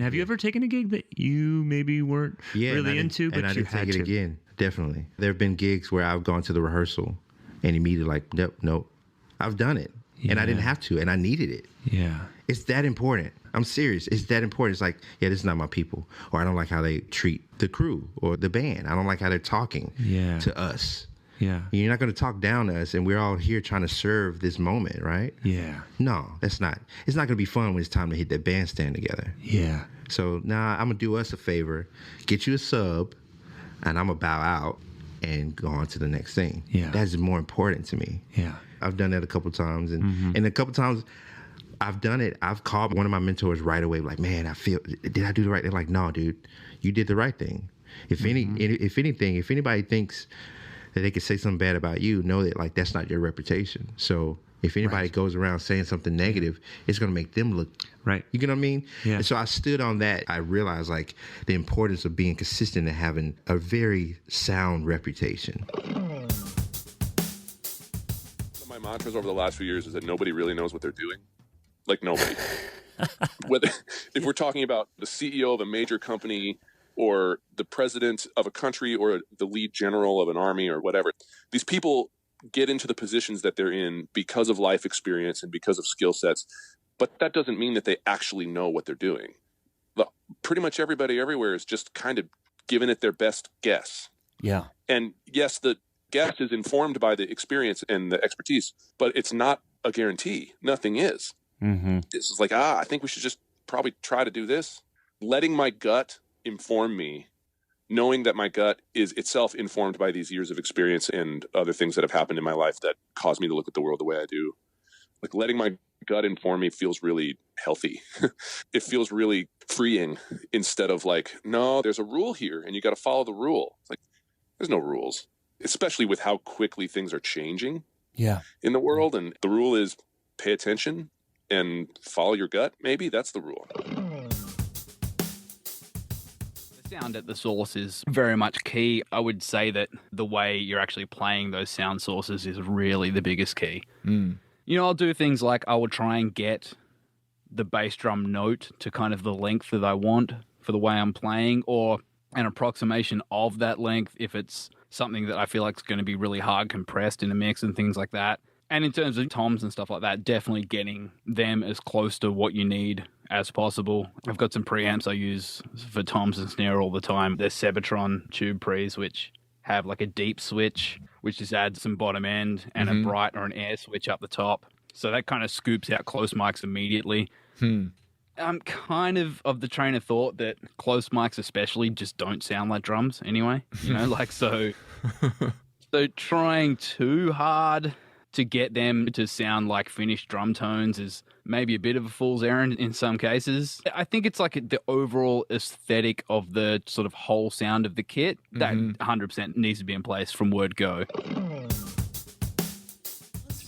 Have you ever taken a gig that you maybe weren't really into, but and I you didn't had take to? it again? Definitely. There have been gigs where I've gone to the rehearsal and immediately like, nope. I've done it. And I didn't have to, and I needed it. Yeah. It's that important. I'm serious. It's that important. It's like, yeah, this is not my people. Or I don't like how they treat the crew or the band. I don't like how they're talking to us. Yeah. You're not going to talk down to us, and we're all here trying to serve this moment, right? Yeah. No, that's not. It's not going to be fun when it's time to hit that bandstand together. Yeah. So now I'm going to do us a favor, get you a sub, and I'm going to bow out and go on to the next thing. Yeah. That's more important to me. Yeah. I've done that a couple times, and a couple times I've done it. I've called one of my mentors right away, like, man, did I do the right thing? Like, no, dude, you did the right thing. If anything, if anybody thinks that they could say something bad about you, know that like that's not your reputation. So if anybody goes around saying something negative, it's going to make them look right. You get what I mean? Yeah. And so I stood on that. I realized like the importance of being consistent and having a very sound reputation. My mantras over the last few years is that nobody really knows what they're doing. Like nobody. If we're talking about the CEO of a major company or the president of a country or the lead general of an army or whatever, these people get into the positions that they're in because of life experience and because of skill sets. But that doesn't mean that they actually know what they're doing. Pretty much everybody everywhere is just kind of giving it their best guess. Yeah. And yes, the guess is informed by the experience and the expertise, but it's not a guarantee. Nothing is. Mm-hmm. This is like, I think we should just probably try to do this. Letting my gut inform me, knowing that my gut is itself informed by these years of experience and other things that have happened in my life that cause me to look at the world the way I do. Like letting my gut inform me feels really healthy. It feels really freeing instead of like, no, there's a rule here and you got to follow the rule. It's like, there's no rules, especially with how quickly things are changing in the world. And the rule is pay attention and follow your gut. Maybe that's the rule. Sound at the source is very much key. I would say that the way you're actually playing those sound sources is really the biggest key. You know, I'll do things like I will try and get the bass drum note to kind of the length that I want for the way I'm playing, or an approximation of that length if it's something that I feel like is going to be really hard compressed in a mix and things like that. And in terms of toms and stuff like that, definitely getting them as close to what you need as possible. I've got some preamps I use for toms and snare all the time. They're Sebetron tube pre's, which have like a deep switch, which just adds some bottom end, and a bright or an air switch up the top. So that kind of scoops out close mics immediately. I'm kind of the train of thought that close mics especially just don't sound like drums anyway. You know, like so trying too hard to get them to sound like finished drum tones is maybe a bit of a fool's errand in some cases. I think it's like the overall aesthetic of the sort of whole sound of the kit that 100% needs to be in place from word go.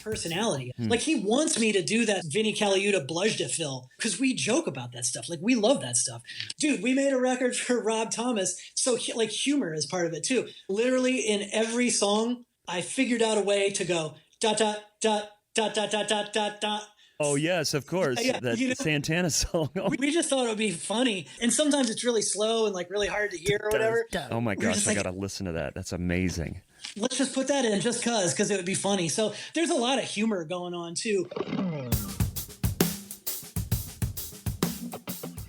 Personality. Like he wants me to do that Vinnie Caliuta Bludgeon fill because we joke about that stuff. Like we love that stuff. Dude, we made a record for Rob Thomas. So like humor is part of it too. Literally in every song, I figured out a way to go dot, dot, dot, dot, dot, dot, dot, dot, dot. Oh, yes, of course. That Santana song. We just thought it would be funny. And sometimes it's really slow and like really hard to hear or whatever. Oh my gosh, I got to listen to that. That's amazing. Let's just put that in just because it would be funny. So there's a lot of humor going on too.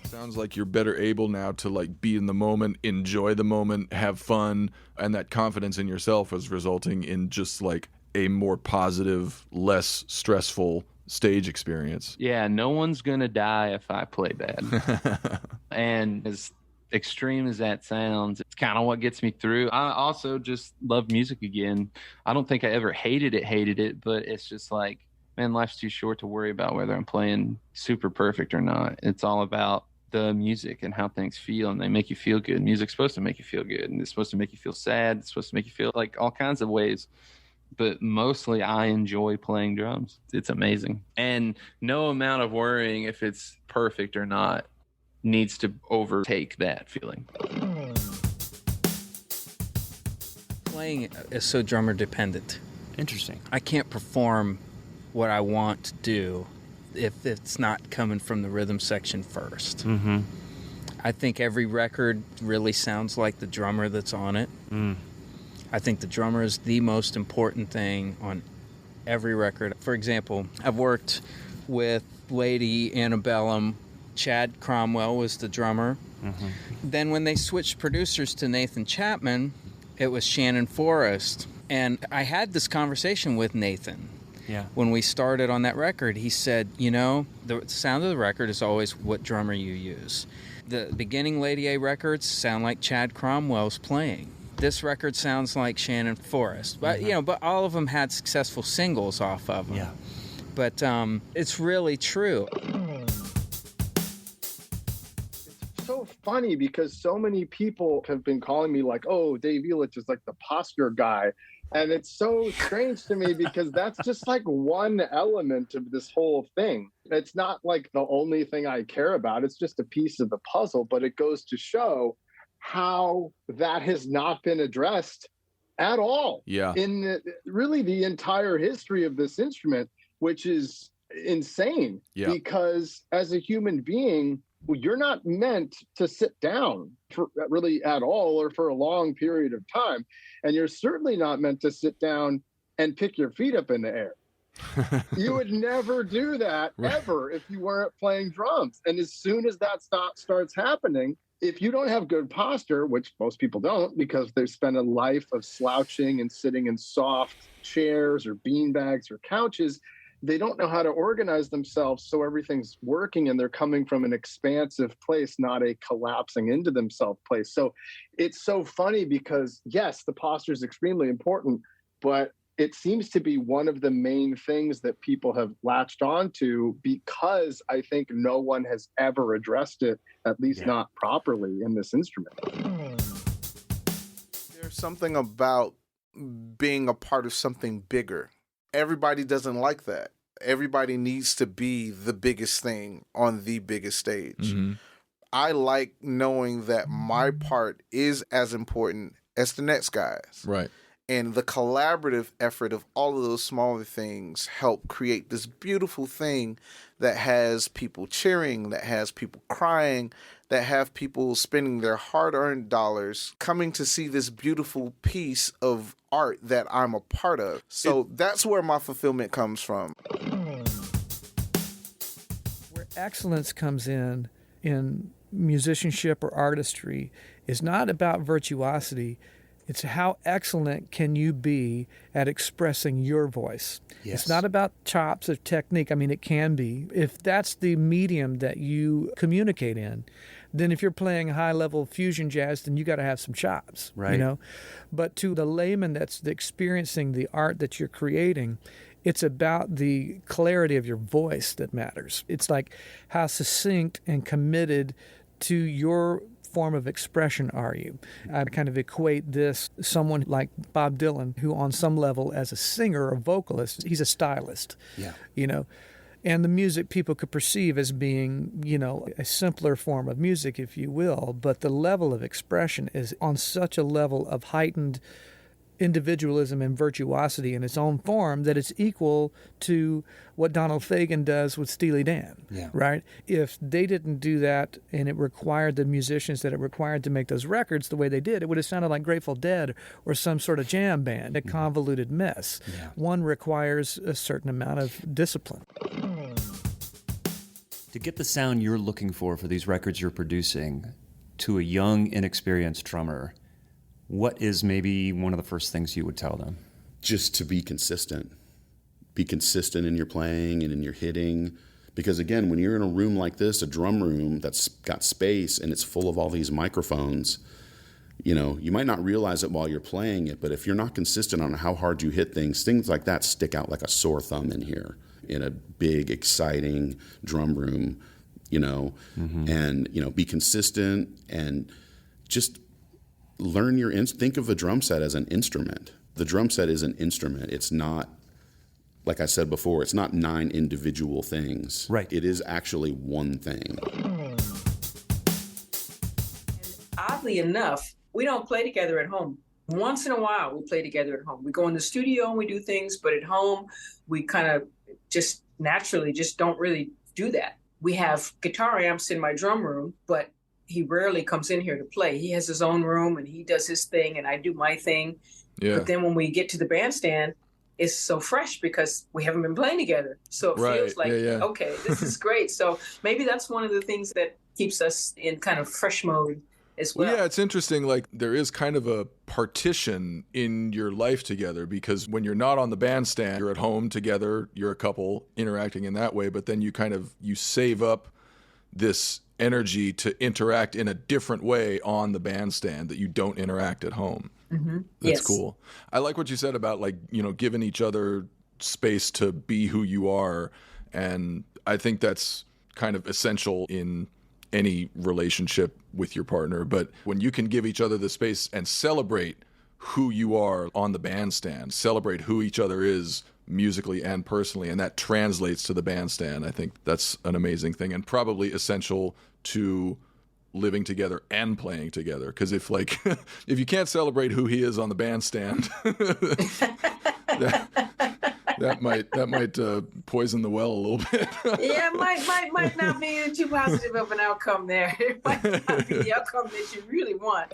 Sounds like you're better able now to like be in the moment, enjoy the moment, have fun, and that confidence in yourself is resulting in just like a more positive, less stressful stage experience. Yeah, no one's gonna die if I play bad. And as extreme as that sounds, it's kind of what gets me through. I also just love music again. I don't think I ever hated it, but it's just like, man, life's too short to worry about whether I'm playing super perfect or not. It's all about the music and how things feel, and they make you feel good. Music's supposed to make you feel good, and it's supposed to make you feel sad. It's supposed to make you feel like all kinds of ways. But mostly I enjoy playing drums. It's amazing. And no amount of worrying if it's perfect or not needs to overtake that feeling. Playing is so drummer dependent. Interesting. I can't perform what I want to do if it's not coming from the rhythm section first. I think every record really sounds like the drummer that's on it. I think the drummer is the most important thing on every record. For example, I've worked with Lady Antebellum. Chad Cromwell was the drummer. Then when they switched producers to Nathan Chapman, it was Shannon Forrest. And I had this conversation with Nathan. When we started on that record, he said, you know, the sound of the record is always what drummer you use. The beginning Lady A records sound like Chad Cromwell's playing. This record sounds like Shannon Forrest. But, you know, but all of them had successful singles off of them. But it's really true. It's so funny because so many people have been calling me like, oh, Dave Elitch is like the posture guy. And it's so strange to me because that's just like one element of this whole thing. It's not like the only thing I care about. It's just a piece of the puzzle, but it goes to show how that has not been addressed at all in really the entire history of this instrument, which is insane because as a human being, you're not meant to sit down for really at all or for a long period of time. And you're certainly not meant to sit down and pick your feet up in the air. You would never do that ever if you weren't playing drums. And as soon as that starts happening, if you don't have good posture, which most people don't because they spend a life of slouching and sitting in soft chairs or beanbags or couches, they don't know how to organize themselves so everything's working and they're coming from an expansive place, not a collapsing into themselves place. So it's so funny because, yes, the posture is extremely important, but it seems to be one of the main things that people have latched onto because I think no one has ever addressed it, at least not properly in this instrument. There's something about being a part of something bigger. Everybody doesn't like that. Everybody needs to be the biggest thing on the biggest stage. I like knowing that my part is as important as the next guy's. Right. And the collaborative effort of all of those smaller things help create this beautiful thing that has people cheering, that has people crying, that have people spending their hard-earned dollars coming to see this beautiful piece of art that I'm a part of. So that's where my fulfillment comes from. Where excellence comes in musicianship or artistry is not about virtuosity. It's how excellent can you be at expressing your voice. It's not about chops or technique. I mean, it can be. If that's the medium that you communicate in, then if you're playing high-level fusion jazz, then you got to have some chops, you know? But to the layman that's experiencing the art that you're creating, it's about the clarity of your voice that matters. It's like how succinct and committed to your form of expression are you? I kind of equate this someone like Bob Dylan, who on some level as a singer or vocalist, he's a stylist, you know, and the music people could perceive as being, you know, a simpler form of music, if you will, but the level of expression is on such a level of heightened individualism and virtuosity in its own form that it's equal to what Donald Fagen does with Steely Dan, right? If they didn't do that and it required the musicians that it required to make those records the way they did, it would have sounded like Grateful Dead or some sort of jam band, a convoluted mess. One requires a certain amount of discipline. To get the sound you're looking for these records you're producing to a young, inexperienced drummer, what is maybe one of the first things you would tell them? Just to be consistent. Be consistent in your playing and in your hitting. Because again, when you're in a room like this, a drum room that's got space and it's full of all these microphones, you know, you might not realize it while you're playing it, but if you're not consistent on how hard you hit things like that stick out like a sore thumb in here in a big, exciting drum room, you know, and, you know, be consistent and just learn think of a drum set as an instrument. The drum set is an instrument. It's not, like I said before, it's not 9 individual things. Right. It is actually one thing. And oddly enough, we don't play together at home. Once in a while, we play together at home. We go in the studio and we do things, but at home, we kind of just naturally just don't really do that. We have guitar amps in my drum room, but he rarely comes in here to play. He has his own room and he does his thing and I do my thing. Yeah. But then when we get to the bandstand, it's so fresh because we haven't been playing together. So it feels like, okay, this is great. So maybe that's one of the things that keeps us in kind of fresh mode as well. Yeah, it's interesting. Like there is kind of a partition in your life together, because when you're not on the bandstand, you're at home together, you're a couple interacting in that way, but then you save up this energy to interact in a different way on the bandstand that you don't interact at home. Mm-hmm. That's cool. I like what you said about like, giving each other space to be who you are. And I think that's kind of essential in any relationship with your partner. But when you can give each other the space and celebrate who you are on the bandstand, celebrate who each other is musically and personally, and that translates to the bandstand, I think that's an amazing thing and probably essential to living together and playing together. Because if you can't celebrate who he is on the bandstand, that might poison the well a little bit. Yeah, might not be too positive of an outcome there. It might not be the outcome that you really want.